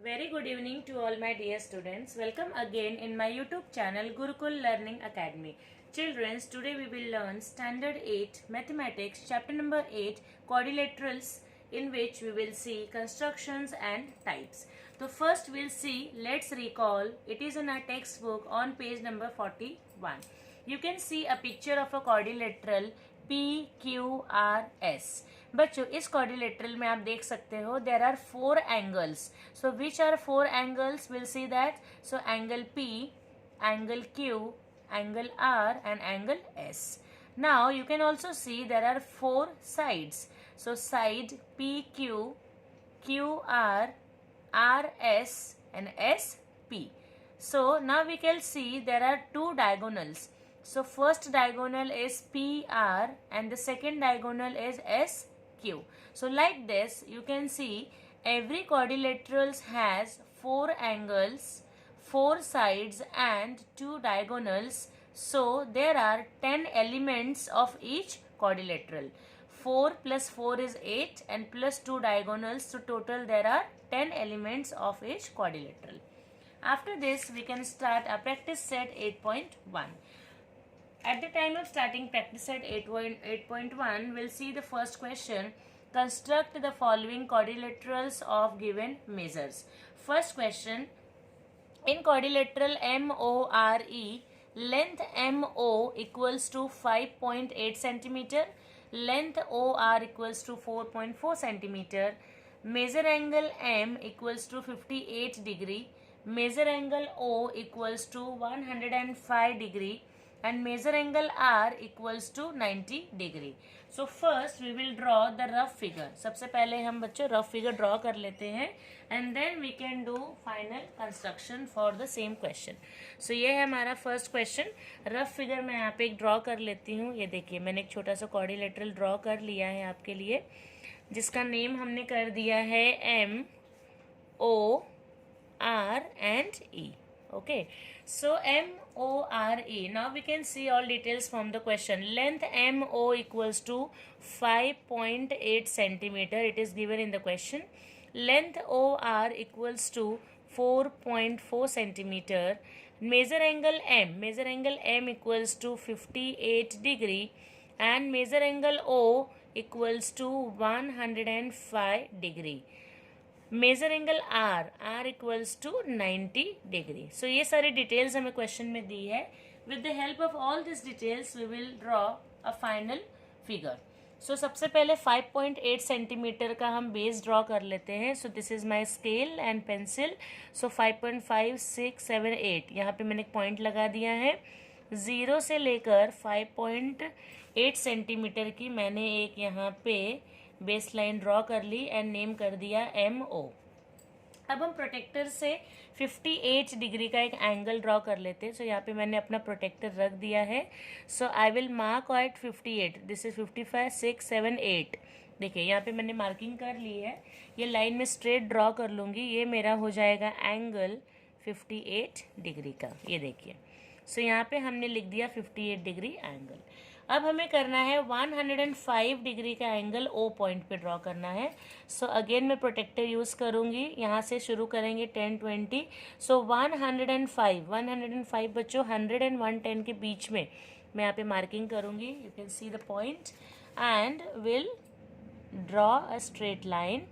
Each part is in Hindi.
Very good evening to all my dear students. Welcome again in my YouTube channel Gurukul Learning Academy. Children, today we will learn Standard 8 Mathematics chapter number 8 Quadrilaterals, in which we will see constructions and types. So first we'll see, let's recall, it is in our textbook on page number 41. You can see a picture of a quadrilateral PQRS. बच्चों इस क्वाड्रिलेटरल में आप देख सकते हो there are 4 angles. So which are 4 angles? Will see that. So angle P, angle Q, angle R and angle S. Now you can also see there are 4 sides. So side PQ, QR, RS and SP. So now we can see there are 2 diagonals. So first diagonal is PR and the second diagonal is SQ. So like this you can see every quadrilateral has 4 angles, 4 sides and 2 diagonals. So there are 10 elements of each quadrilateral. 4 plus 4 is 8 and plus 2 diagonals. So total there are 10 elements of each quadrilateral. After this we can start our practice set 8.1. At the time of starting practice set 8.1, we'll see the first question. Construct the following quadrilaterals of given measures. First question, in quadrilateral MORE, length MO equals to 5.8 centimeter, length OR equals to 4.4 centimeter, measure angle M equals to 58 degree, measure angle O equals to 105 degree, and measure angle R equals to 90 degree. So first we will draw the rough figure. सबसे पहले हम बच्चों rough figure draw कर लेते हैं and then we can do final construction for the same question. So ये है हमारा first question. rough figure मैं यहाँ पे एक draw कर लेती हूँ. ये देखिए मैंने एक छोटा सा quadrilateral draw कर लिया है आपके लिए, जिसका नेम हमने कर दिया है M, O, R and E. Okay, so MORE. Now we can see all details from the question. Length MO equals to 5.8 centimeter. It is given in the question. Length OR equals to 4.4 centimeter. Measure angle M. Measure angle M equals to 58 degree. And measure angle O equals to 105 degree. Major angle are equals to 90 degree. So ये सारी डिटेल्स हमें क्वेश्चन में दी है. With the help of all this details we will draw a final figure. So सबसे पहले 5.8 सेंटीमीटर का हम बेस ड्रॉ कर लेते हैं. सो this is my scale and pencil. सो 5.5, 6, 7, 8 यहाँ पे मैंने एक पॉइंट लगा दिया है. 0 से लेकर 5.8 सेंटीमीटर की मैंने एक यहाँ पे बेस लाइन ड्रॉ कर ली एंड नेम कर दिया MO. अब हम प्रोटेक्टर से 58 डिग्री का एक एंगल ड्रॉ कर लेते हैं. सो यहाँ पे मैंने अपना प्रोटेक्टर रख दिया है. So I will mark at 58. This is 55, 6, 7, 8. देखिए यहाँ पे मैंने मार्किंग कर ली है. ये लाइन में स्ट्रेट ड्रॉ कर लूँगी. ये मेरा हो जाएगा एंगल 58 डिग्री का. ये देखिए. सो यहाँ पे हमने लिख दिया 58 डिग्री एंगल. अब हमें करना है 105 डिग्री का एंगल O पॉइंट पे ड्रॉ करना है. सो अगेन मैं प्रोटेक्टर यूज़ करूँगी. यहाँ से शुरू करेंगे 10, 20. सो 105 बच्चों 100 and 110 के बीच में मैं यहाँ पे मार्किंग करूँगी. You can see the point and will draw a straight line.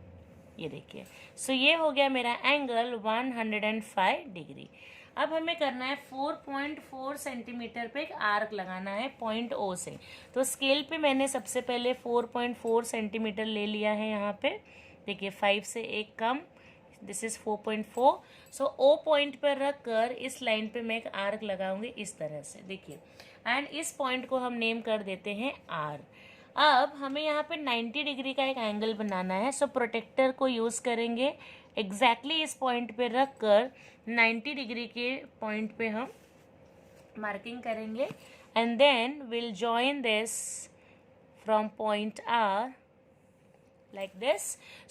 ये देखिए. सो ये हो गया मेरा एंगल 105 डिग्री. अब हमें करना है 4.4 सेंटीमीटर पे एक आर्क लगाना है पॉइंट O से. तो स्केल पे मैंने सबसे पहले 4.4 सेंटीमीटर ले लिया है. यहाँ पे देखिए 5 से एक कम. This is 4.4. So O point पर रख कर इस लाइन पे मैं एक आर्क लगाऊंगी इस तरह से. देखिए एंड इस पॉइंट को हम नेम कर देते हैं R. अब हमें यहाँ पे 90 डिग्री का एक एंगल बनाना है. सो प्रोटेक्टर को यूज़ करेंगे. एग्जैक्टली इस पॉइंट पे रख कर 90 डिग्री के पॉइंट पे हम मार्किंग करेंगे and then will join this from point R like this.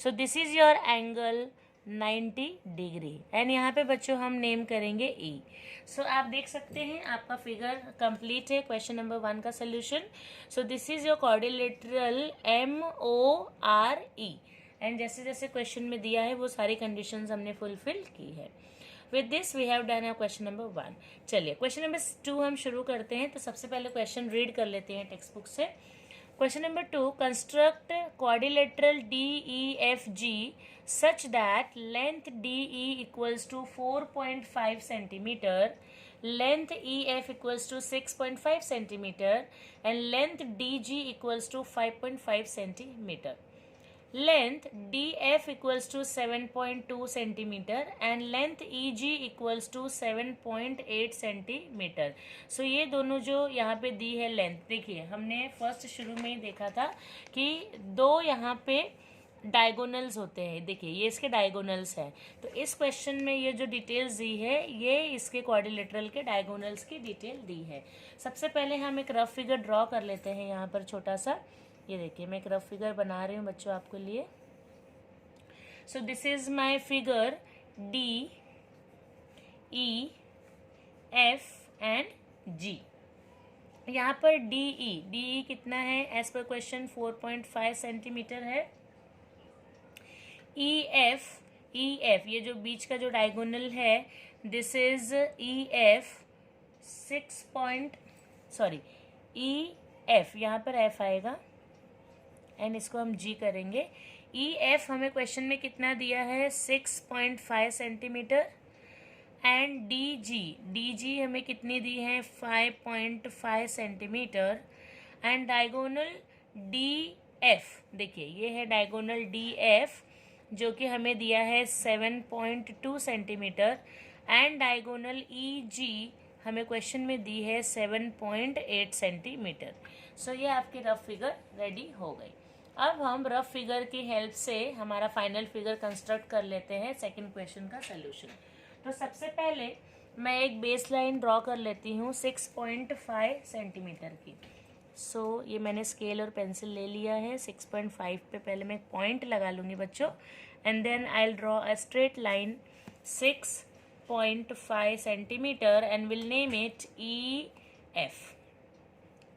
So this is your angle 90 degree and यहाँ पे बच्चों हम नेम करेंगे E. सो आप देख सकते हैं आपका फिगर कंप्लीट है. क्वेश्चन नंबर 1 का solution. So this is your quadrilateral MORE. And जैसे जैसे क्वेश्चन में दिया है वो सारी कंडीशंस हमने फुलफिल की है. With this we have done question number 1. चलिए क्वेश्चन नंबर 2 हम शुरू करते हैं. तो सबसे पहले क्वेश्चन रीड कर लेते हैं टेक्स्ट बुक से. Question number 2, construct quadrilateral DEFG such that length DE equals to 4.5 centimeter, length EF equals to 6.5 centimeter, and length DG equals to 5.5 centimeter. Length DF equals to 7.2 centimeter and length EG equals to 7.8 centimeter. सो ये दोनों जो यहाँ पे दी है लेंथ, देखिए हमने फर्स्ट शुरू में ही देखा था कि दो यहाँ पे डायगोनल्स होते हैं. देखिए ये इसके डायगोनल्स हैं. तो इस क्वेश्चन में ये जो डिटेल्स दी है ये इसके क्वाड्रिलेटरल के डायगोनल्स की डिटेल दी है. सबसे पहले हम एक रफ फिगर ड्रॉ कर लेते हैं यहाँ पर छोटा सा. ये देखिए मैं एक रफ फिगर बना रही हूँ बच्चों आपके लिए. सो this is my figure DEF and G. यहाँ पर DE कितना है एज पर क्वेश्चन 4.5 सेंटीमीटर है. EF ये जो बीच का जो डायगोनल है दिस इज EF EF यहाँ पर F आएगा एंड इसको हम G करेंगे. EF हमें क्वेश्चन में कितना दिया है 6.5 सेंटीमीटर एंड DG हमें कितनी दी है 5.5 सेंटीमीटर एंड डायगोनल DF, देखिए ये है डायगोनल DF जो कि हमें दिया है 7.2 सेंटीमीटर एंड डायगोनल EG हमें क्वेश्चन में दी है 7.8 सेंटीमीटर. सो ये आपकी रफ फिगर रेडी हो गई. अब हम रफ फिगर की हेल्प से हमारा फाइनल फिगर कंस्ट्रक्ट कर लेते हैं सेकंड क्वेश्चन का सोल्यूशन. तो सबसे पहले मैं एक बेस लाइन ड्रॉ कर लेती हूँ 6.5 सेंटीमीटर की. सो ये मैंने स्केल और पेंसिल ले लिया है. 6.5 पे पहले मैं एक पॉइंट लगा लूँगी बच्चों and then I will draw a straight line 6.5 centimetre and will name it EF.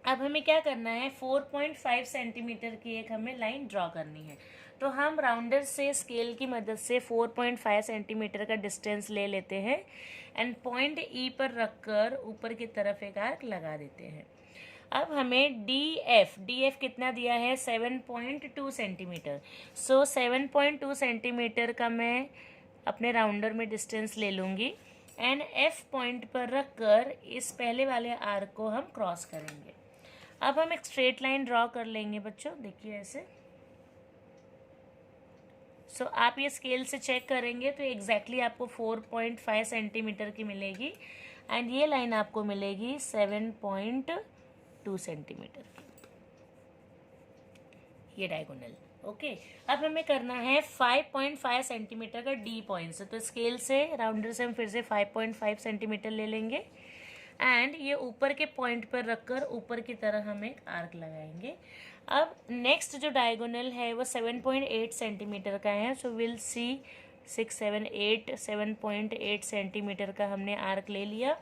अब हमें क्या करना है 4.5 सेंटीमीटर की एक हमें लाइन ड्रॉ करनी है. तो हम राउंडर से स्केल की मदद से 4.5 सेंटीमीटर का डिस्टेंस ले लेते हैं एंड पॉइंट E पर रखकर ऊपर की तरफ एक आर्क लगा देते हैं. अब हमें DF कितना दिया है 7.2 सेंटीमीटर. सो 7.2 सेंटीमीटर का मैं अपने राउंडर में डिस्टेंस ले लूँगी एंड F पॉइंट पर रखकर इस पहले वाले आर्क को हम क्रॉस करेंगे. अब हम एक स्ट्रेट लाइन ड्रॉ कर लेंगे बच्चों, देखिए ऐसे. सो आप ये स्केल से चेक करेंगे तो एग्जैक्टली आपको 4.5 सेंटीमीटर की मिलेगी एंड ये लाइन आपको मिलेगी 7.2 सेंटीमीटर की, ये डायगोनल. ओके. अब हमें करना है 5.5 सेंटीमीटर का D पॉइंट से. तो स्केल से राउंडर से हम फिर से 5.5 सेंटीमीटर ले लेंगे एंड ये ऊपर के पॉइंट पर रखकर ऊपर की तरह हम एक आर्क लगाएंगे. अब नेक्स्ट जो डायगोनल है वो 7.8 सेंटीमीटर का है. सो विल सी 7.8 सेंटीमीटर का हमने आर्क ले लिया.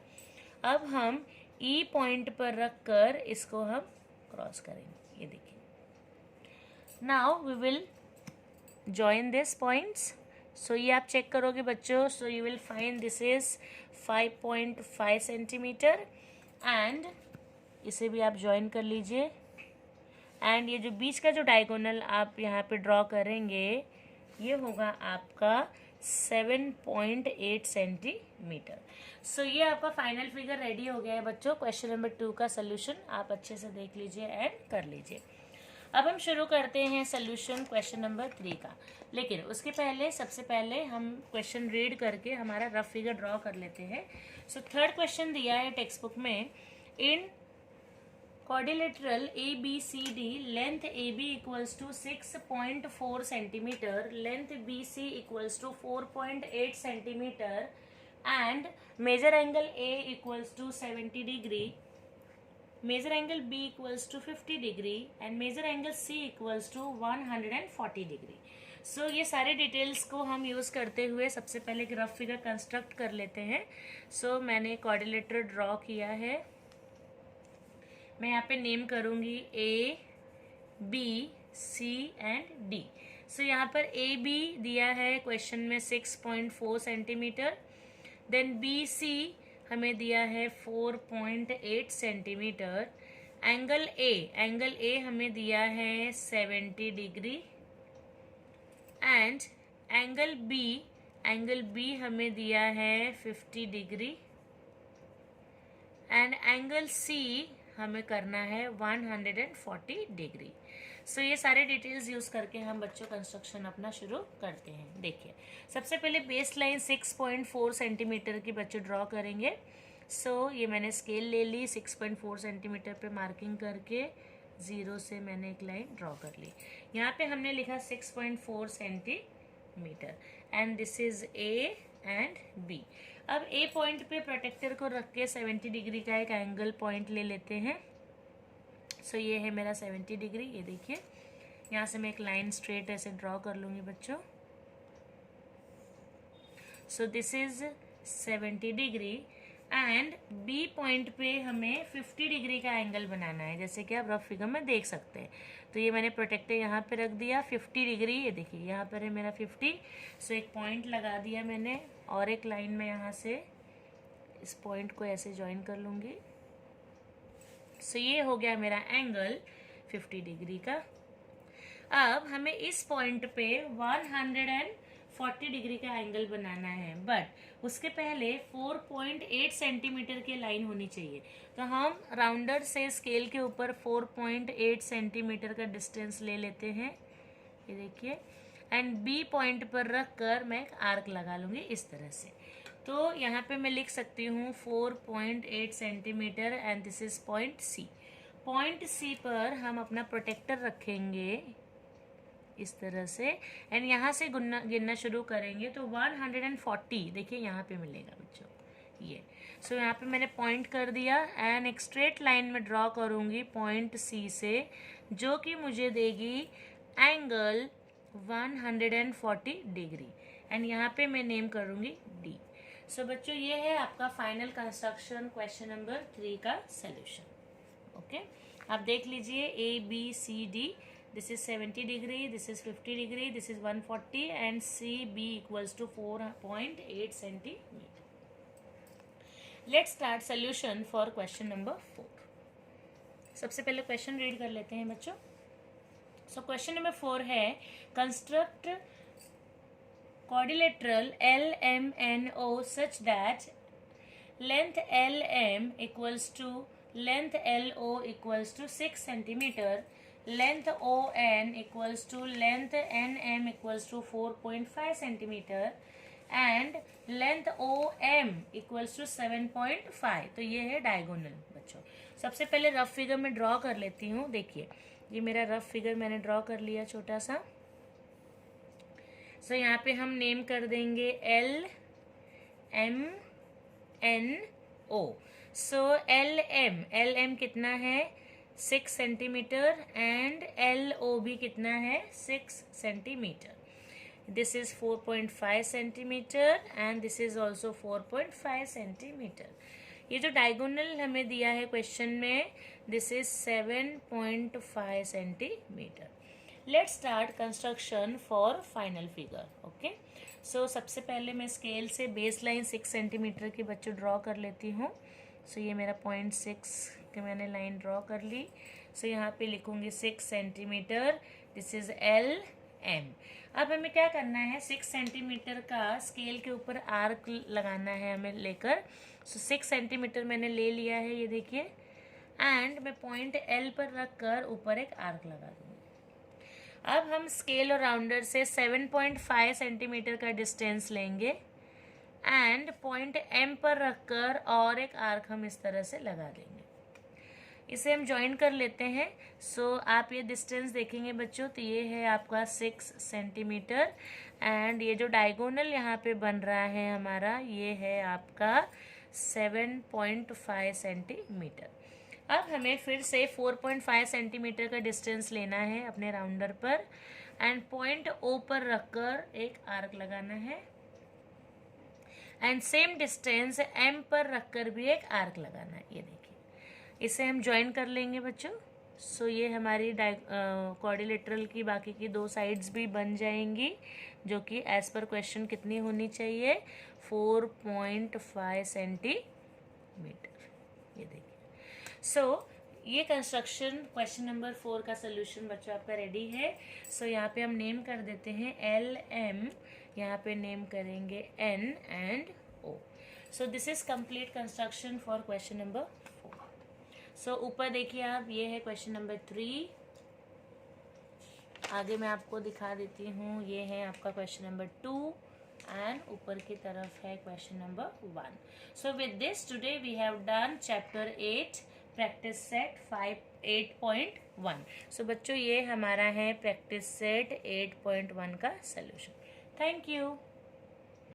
अब हम E पॉइंट पर रखकर इसको हम क्रॉस करेंगे. ये देखिए. Now we will join this points. So ये आप चेक करोगे बच्चों. So you will find this is 5.5 centimetre and इसे भी आप ज्वाइन कर लीजिए एंड ये जो बीच का जो डायगोनल आप यहाँ पे ड्रॉ करेंगे ये होगा आपका 7.8 सेंटीमीटर. सो ये आपका फाइनल फिगर रेडी हो गया है बच्चों. क्वेश्चन नंबर 2 का सोल्यूशन आप अच्छे से देख लीजिए एंड कर लीजिए. अब हम शुरू करते हैं सोल्यूशन क्वेश्चन नंबर 3 का. लेकिन उसके पहले सबसे पहले हम क्वेश्चन रीड करके हमारा रफ फिगर ड्रॉ कर लेते हैं. सो थर्ड क्वेश्चन दिया है टेक्स्ट बुक में. In quadrilateral ABCD length AB equals to 6.4 centimetre, length BC equals to 4.8 centimetre and major angle A equals to 70 degree, major angle B equals to 50 degree and major angle C equals to 140 degree. So ये सारे डिटेल्स को हम यूज़ करते हुए सबसे पहले एक रफ फिगर कंस्ट्रक्ट कर लेते हैं. सो मैंने क्वाड्रिलेटरल ड्रॉ किया है. मैं यहाँ पे नेम करूँगी A, B, C and D. सो यहाँ पर ए बी दिया है क्वेश्चन में 6.4 सेंटीमीटर, देन बी सी हमें दिया है 4.8 सेंटीमीटर, एंगल ए हमें दिया है 70 डिग्री, एंड एंगल बी हमें दिया है 50 डिग्री, एंड एंगल सी हमें करना है 140 डिग्री। सो ये सारे डिटेल्स यूज करके हम बच्चों कंस्ट्रक्शन अपना शुरू करते हैं। देखिए सबसे पहले बेस लाइन 6.4 सेंटीमीटर की बच्चे ड्रॉ करेंगे। सो ये मैंने स्केल ले ली, 6.4 सेंटीमीटर पे मार्किंग करके 0 से मैंने एक लाइन ड्रॉ कर ली। यहाँ पे हमने लिखा 6.4 centimetre, and this is A and B. अब ए पॉइंट पे प्रोटेक्टर को रख के 70 डिग्री का एक एंगल पॉइंट ले लेते हैं। सो ये है मेरा 70 डिग्री। ये देखिए यहाँ से मैं एक लाइन स्ट्रेट ऐसे ड्रॉ कर लूँगी बच्चों। So this is 70 degree, and B point पे हमें 50 डिग्री का एंगल बनाना है, जैसे कि आप रफ फिगर में देख सकते हैं। तो ये मैंने प्रोटेक्टर यहाँ पे रख दिया 50 डिग्री। ये देखिए यहाँ पर है मेरा 50। सो एक पॉइंट लगा दिया मैंने, और एक लाइन में यहाँ से इस पॉइंट को ऐसे ज्वाइन कर लूँगी। सो ये हो गया मेरा एंगल 50 डिग्री का। अब हमें इस पॉइंट पे 140 डिग्री का एंगल बनाना है, बट उसके पहले 4.8 सेंटीमीटर की लाइन होनी चाहिए। तो हम राउंडर से स्केल के ऊपर 4.8 सेंटीमीटर का डिस्टेंस ले लेते हैं। ये देखिए, एंड बी पॉइंट पर रख कर मैं एक आर्क लगा लूँगी इस तरह से। तो यहाँ पे मैं लिख सकती हूँ 4.8 centimetre, and this is point C. Point C पर हम अपना प्रोटेक्टर रखेंगे इस तरह से, एंड यहाँ से गिनना शुरू करेंगे तो 140 देखिए यहाँ पे मिलेगा बच्चों ये। सो यहाँ पे मैंने पॉइंट कर दिया, एंड एक स्ट्रेट लाइन में ड्रॉ करूँगी पॉइंट सी से, जो कि मुझे देगी एंगल 140 डिग्री, एंड यहाँ पे मैं नेम करूँगी डी। सो बच्चों ये है आपका फाइनल कंस्ट्रक्शन क्वेश्चन नंबर 3 का सोल्यूशन। ओके, आप देख लीजिए A B C D, this is 70 degree, this is 50 degree, this is 140, and C B equals to 4.8 centimetre. Let's start solution for question number 4। सबसे पहले क्वेश्चन रीड कर लेते हैं बच्चों। सो क्वेश्चन नंबर 4 है, construct quadrilateral LMNO such that length LM equals to length LO equals to 6 centimeter, length ON equals to length NM equals to 4.5 centimeter, and length OM equals to 7.5। तो ये है डायगोनल बच्चों। सबसे पहले रफ फिगर में ड्रॉ कर लेती हूँ। देखिए ये मेरा रफ फिगर मैंने ड्रॉ कर लिया छोटा सा। सो यहाँ पे हम नेम कर देंगे L M N O. So L M कितना है 6 सेंटीमीटर, एंड एल ओ भी कितना है 6 centimetre. This is 4.5 centimetre, and this is also 4.5 centimetre. ये जो डायगोनल हमें दिया है क्वेश्चन में, this is 7.5 centimetre. Let's start construction for final figure. Okay, so सबसे पहले मैं स्केल से बेस लाइन 6 सेंटीमीटर की बच्चों ड्रॉ कर लेती हूँ। सो ये मेरा 0.6 की मैंने लाइन ड्रॉ कर ली। सो यहाँ पे लिखूँगी 6 centimetre, this is L M. अब हमें क्या करना है, 6 सेंटीमीटर का स्केल के ऊपर आर्क लगाना है हमें लेकर। सो 6 सेंटीमीटर मैंने ले लिया है, ये देखिए, एंड मैं पॉइंट एल पर रख कर ऊपर एक आर्क लगा दूँगी। अब हम स्केल और राउंडर से 7.5 सेंटीमीटर का डिस्टेंस लेंगे, एंड पॉइंट एम पर रखकर और एक आर्क हम इस तरह से लगा देंगे। इसे हम ज्वाइन कर लेते हैं। सो आप ये डिस्टेंस देखेंगे बच्चों, तो ये है आपका 6 सेंटीमीटर, एंड ये जो डायगोनल यहाँ पे बन रहा है हमारा, ये है आपका 7.5 सेंटीमीटर। अब हमें फिर से 4.5 सेंटीमीटर का डिस्टेंस लेना है अपने राउंडर पर, एंड पॉइंट ओ पर रखकर एक आर्क लगाना है, एंड सेम डिस्टेंस एम पर रखकर भी एक आर्क लगाना है। ये देखिए, इसे हम ज्वाइन कर लेंगे बच्चों। सो ये हमारी क्वाड्रिलेटरल की बाकी की 2 साइड्स भी बन जाएंगी, जो कि एज पर क्वेश्चन कितनी होनी चाहिए, 4.5 सेंटीमीटर। ये देखिए। सो ये कंस्ट्रक्शन क्वेश्चन नंबर 4 का सोल्यूशन बच्चों आपका रेडी है। सो यहाँ पे हम नेम कर देते हैं LM, यहाँ पे नेम करेंगे N and O। So this is complete construction for question number 4। सो ऊपर देखिए आप, ये है क्वेश्चन नंबर 3। आगे मैं आपको दिखा देती हूँ, ये है आपका क्वेश्चन नंबर 2 एंड ऊपर की तरफ है question number 1। So with this today we have done chapter 8 practice set 8.1। सो बच्चों ये हमारा है प्रैक्टिस सेट 8.1 का सोल्यूशन। Thank you.